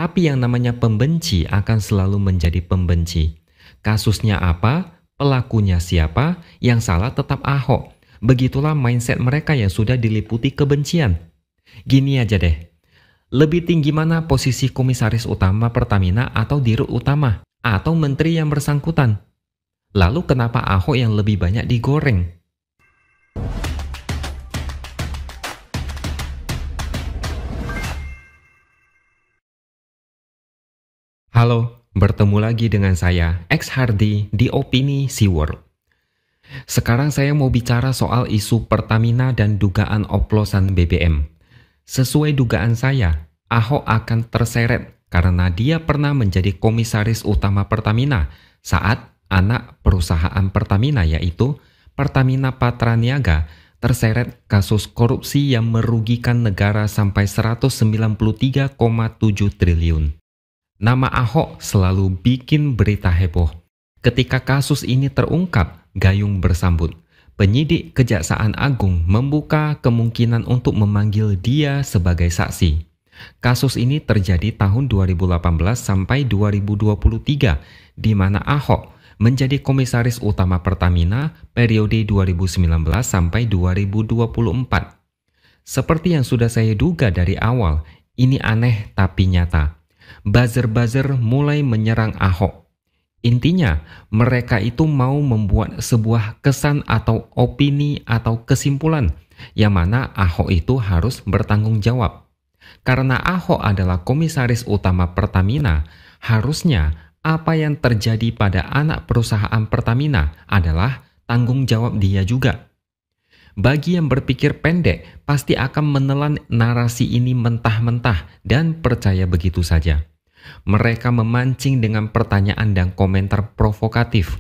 Tapi yang namanya pembenci akan selalu menjadi pembenci. Kasusnya apa, pelakunya siapa, yang salah tetap Ahok. Begitulah mindset mereka yang sudah diliputi kebencian. Gini aja deh, lebih tinggi mana posisi komisaris utama Pertamina atau dirut utama, atau menteri yang bersangkutan? Lalu kenapa Ahok yang lebih banyak digoreng? Halo, bertemu lagi dengan saya, X Hardy di Opini SeaWorld. Sekarang saya mau bicara soal isu Pertamina dan dugaan oplosan BBM. Sesuai dugaan saya, Ahok akan terseret karena dia pernah menjadi komisaris utama Pertamina saat anak perusahaan Pertamina yaitu Pertamina Patraniaga terseret kasus korupsi yang merugikan negara sampai 193,7 triliun. Nama Ahok selalu bikin berita heboh. Ketika kasus ini terungkap, gayung bersambut. Penyidik Kejaksaan Agung membuka kemungkinan untuk memanggil dia sebagai saksi. Kasus ini terjadi tahun 2018 sampai 2023, di mana Ahok menjadi komisaris utama Pertamina periode 2019 sampai 2024. Seperti yang sudah saya duga dari awal, ini aneh tapi nyata. Buzzer-buzzer mulai menyerang Ahok. Intinya, mereka itu mau membuat sebuah kesan atau opini atau kesimpulan yang mana Ahok itu harus bertanggung jawab. Karena Ahok adalah komisaris utama Pertamina, harusnya apa yang terjadi pada anak perusahaan Pertamina adalah tanggung jawab dia juga. Bagi yang berpikir pendek, pasti akan menelan narasi ini mentah-mentah dan percaya begitu saja. Mereka memancing dengan pertanyaan dan komentar provokatif.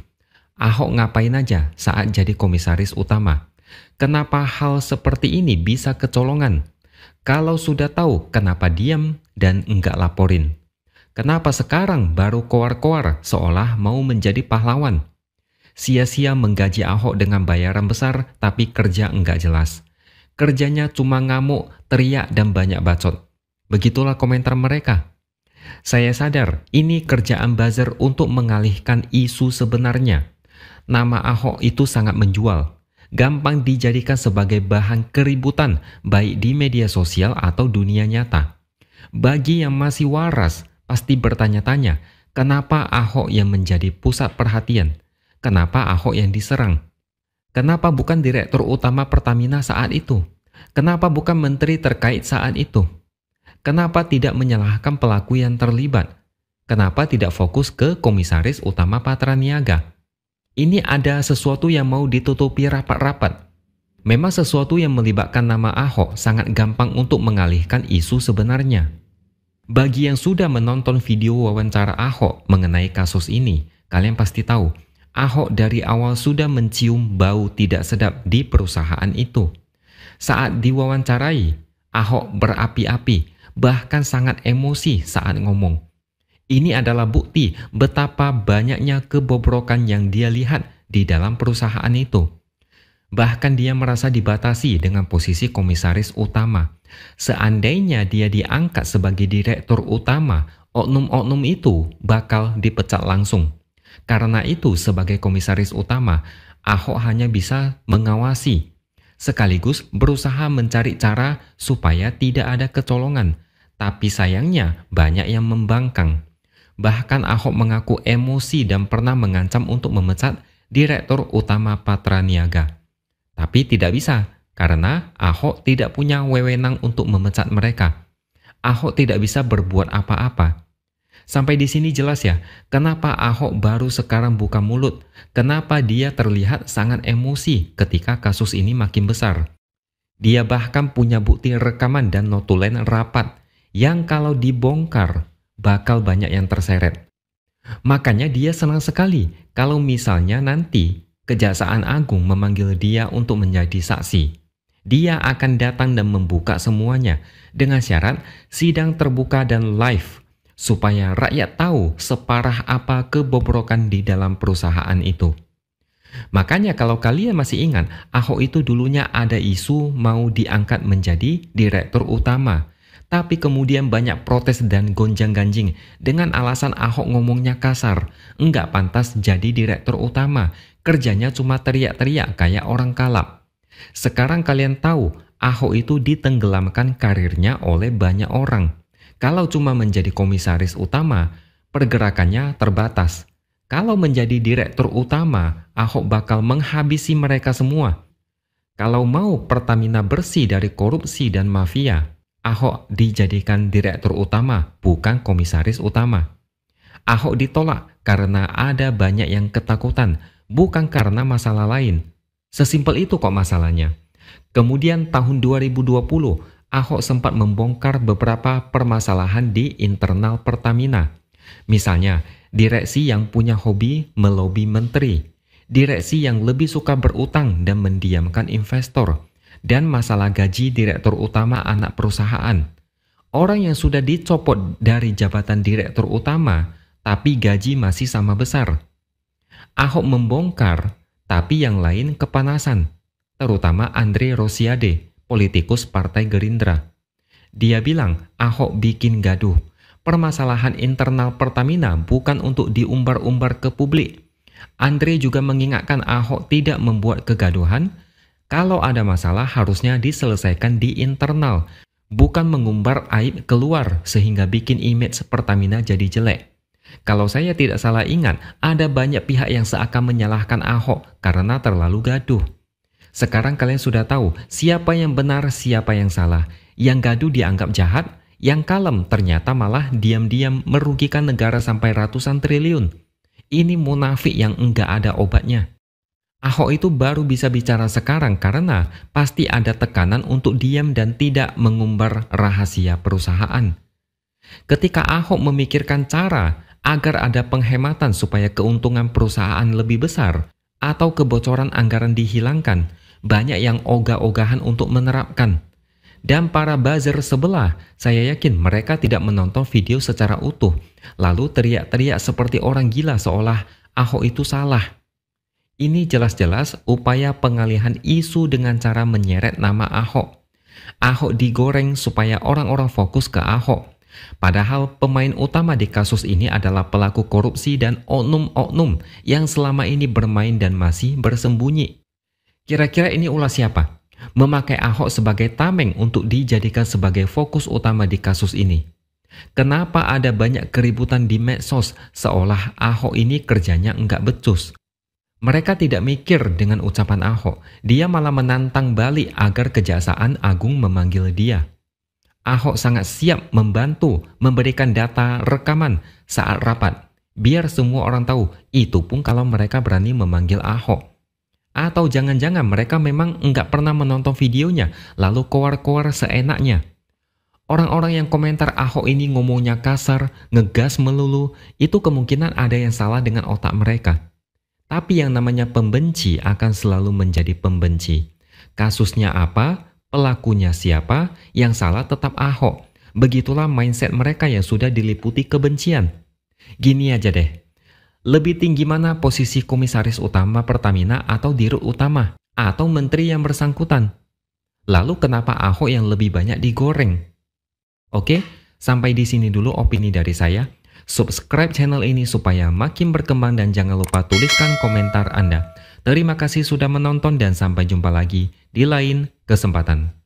Ahok ngapain aja saat jadi komisaris utama? Kenapa hal seperti ini bisa kecolongan? Kalau sudah tahu, kenapa diam dan enggak laporin? Kenapa sekarang baru koar-koar seolah mau menjadi pahlawan? Sia-sia menggaji Ahok dengan bayaran besar tapi kerja enggak jelas. Kerjanya cuma ngamuk, teriak, dan banyak bacot. Begitulah komentar mereka. Saya sadar ini kerjaan buzzer untuk mengalihkan isu sebenarnya. Nama Ahok itu sangat menjual. Gampang dijadikan sebagai bahan keributan baik di media sosial atau dunia nyata. Bagi yang masih waras, pasti bertanya-tanya, kenapa Ahok yang menjadi pusat perhatian? Kenapa Ahok yang diserang? Kenapa bukan direktur utama Pertamina saat itu? Kenapa bukan menteri terkait saat itu? Kenapa tidak menyalahkan pelaku yang terlibat? Kenapa tidak fokus ke komisaris utama Patraniaga? Ini ada sesuatu yang mau ditutupi rapat-rapat. Memang sesuatu yang melibatkan nama Ahok sangat gampang untuk mengalihkan isu sebenarnya. Bagi yang sudah menonton video wawancara Ahok mengenai kasus ini, kalian pasti tahu, Ahok dari awal sudah mencium bau tidak sedap di perusahaan itu. Saat diwawancarai, Ahok berapi-api, bahkan sangat emosi saat ngomong. Ini adalah bukti betapa banyaknya kebobrokan yang dia lihat di dalam perusahaan itu. Bahkan dia merasa dibatasi dengan posisi komisaris utama. Seandainya dia diangkat sebagai direktur utama, oknum-oknum itu bakal dipecat langsung. Karena itu sebagai komisaris utama, Ahok hanya bisa mengawasi, sekaligus berusaha mencari cara supaya tidak ada kecolongan. Tapi sayangnya banyak yang membangkang. Bahkan Ahok mengaku emosi dan pernah mengancam untuk memecat direktur utama Patraniaga. Tapi tidak bisa, karena Ahok tidak punya wewenang untuk memecat mereka. Ahok tidak bisa berbuat apa-apa. Sampai di sini jelas ya, kenapa Ahok baru sekarang buka mulut, kenapa dia terlihat sangat emosi ketika kasus ini makin besar. Dia bahkan punya bukti rekaman dan notulen rapat, yang kalau dibongkar, bakal banyak yang terseret. Makanya dia senang sekali kalau misalnya nanti Kejaksaan Agung memanggil dia untuk menjadi saksi. Dia akan datang dan membuka semuanya dengan syarat sidang terbuka dan live, supaya rakyat tahu separah apa kebobrokan di dalam perusahaan itu. Makanya kalau kalian masih ingat, Ahok itu dulunya ada isu mau diangkat menjadi direktur utama. Tapi kemudian banyak protes dan gonjang-ganjing dengan alasan Ahok ngomongnya kasar, enggak pantas jadi direktur utama, kerjanya cuma teriak-teriak kayak orang kalap. Sekarang kalian tahu, Ahok itu ditenggelamkan karirnya oleh banyak orang. Kalau cuma menjadi komisaris utama, pergerakannya terbatas. Kalau menjadi direktur utama, Ahok bakal menghabisi mereka semua. Kalau mau Pertamina bersih dari korupsi dan mafia, Ahok dijadikan direktur utama, bukan komisaris utama. Ahok ditolak karena ada banyak yang ketakutan, bukan karena masalah lain. Sesimpel itu kok masalahnya. Kemudian tahun 2020, Ahok sempat membongkar beberapa permasalahan di internal Pertamina. Misalnya, direksi yang punya hobi melobi menteri, direksi yang lebih suka berutang dan mendiamkan investor, dan masalah gaji direktur utama anak perusahaan. Orang yang sudah dicopot dari jabatan direktur utama, tapi gaji masih sama besar. Ahok membongkar, tapi yang lain kepanasan, terutama Andre Rosiade, politikus Partai Gerindra. Dia bilang Ahok bikin gaduh. Permasalahan internal Pertamina bukan untuk diumbar-umbar ke publik. Andre juga mengingatkan Ahok tidak membuat kegaduhan. Kalau ada masalah harusnya diselesaikan di internal, bukan mengumbar aib keluar sehingga bikin image Pertamina jadi jelek. Kalau saya tidak salah ingat, ada banyak pihak yang seakan menyalahkan Ahok karena terlalu gaduh. Sekarang kalian sudah tahu siapa yang benar, siapa yang salah. Yang gaduh dianggap jahat, yang kalem ternyata malah diam-diam merugikan negara sampai ratusan triliun. Ini munafik yang enggak ada obatnya. Ahok itu baru bisa bicara sekarang karena pasti ada tekanan untuk diam dan tidak mengumbar rahasia perusahaan. Ketika Ahok memikirkan cara agar ada penghematan supaya keuntungan perusahaan lebih besar atau kebocoran anggaran dihilangkan, banyak yang ogah-ogahan untuk menerapkan. Dan para buzzer sebelah, saya yakin mereka tidak menonton video secara utuh, lalu teriak-teriak seperti orang gila seolah Ahok itu salah. Ini jelas-jelas upaya pengalihan isu dengan cara menyeret nama Ahok. Ahok digoreng supaya orang-orang fokus ke Ahok. Padahal pemain utama di kasus ini adalah pelaku korupsi dan oknum-oknum yang selama ini bermain dan masih bersembunyi. Kira-kira ini ulah siapa? Memakai Ahok sebagai tameng untuk dijadikan sebagai fokus utama di kasus ini. Kenapa ada banyak keributan di medsos seolah Ahok ini kerjanya enggak becus? Mereka tidak mikir dengan ucapan Ahok, dia malah menantang balik agar Kejaksaan Agung memanggil dia. Ahok sangat siap membantu memberikan data rekaman saat rapat, biar semua orang tahu, itu pun kalau mereka berani memanggil Ahok. Atau jangan-jangan mereka memang enggak pernah menonton videonya, lalu koar-koar seenaknya. Orang-orang yang komentar Ahok ini ngomongnya kasar, ngegas melulu, itu kemungkinan ada yang salah dengan otak mereka. Tapi yang namanya pembenci akan selalu menjadi pembenci. Kasusnya apa, pelakunya siapa, yang salah tetap Ahok. Begitulah mindset mereka yang sudah diliputi kebencian. Gini aja deh. Lebih tinggi mana posisi komisaris utama Pertamina atau dirut utama? Atau menteri yang bersangkutan? Lalu kenapa Ahok yang lebih banyak digoreng? Oke, sampai di sini dulu opini dari saya. Subscribe channel ini supaya makin berkembang dan jangan lupa tuliskan komentar Anda. Terima kasih sudah menonton dan sampai jumpa lagi di lain kesempatan.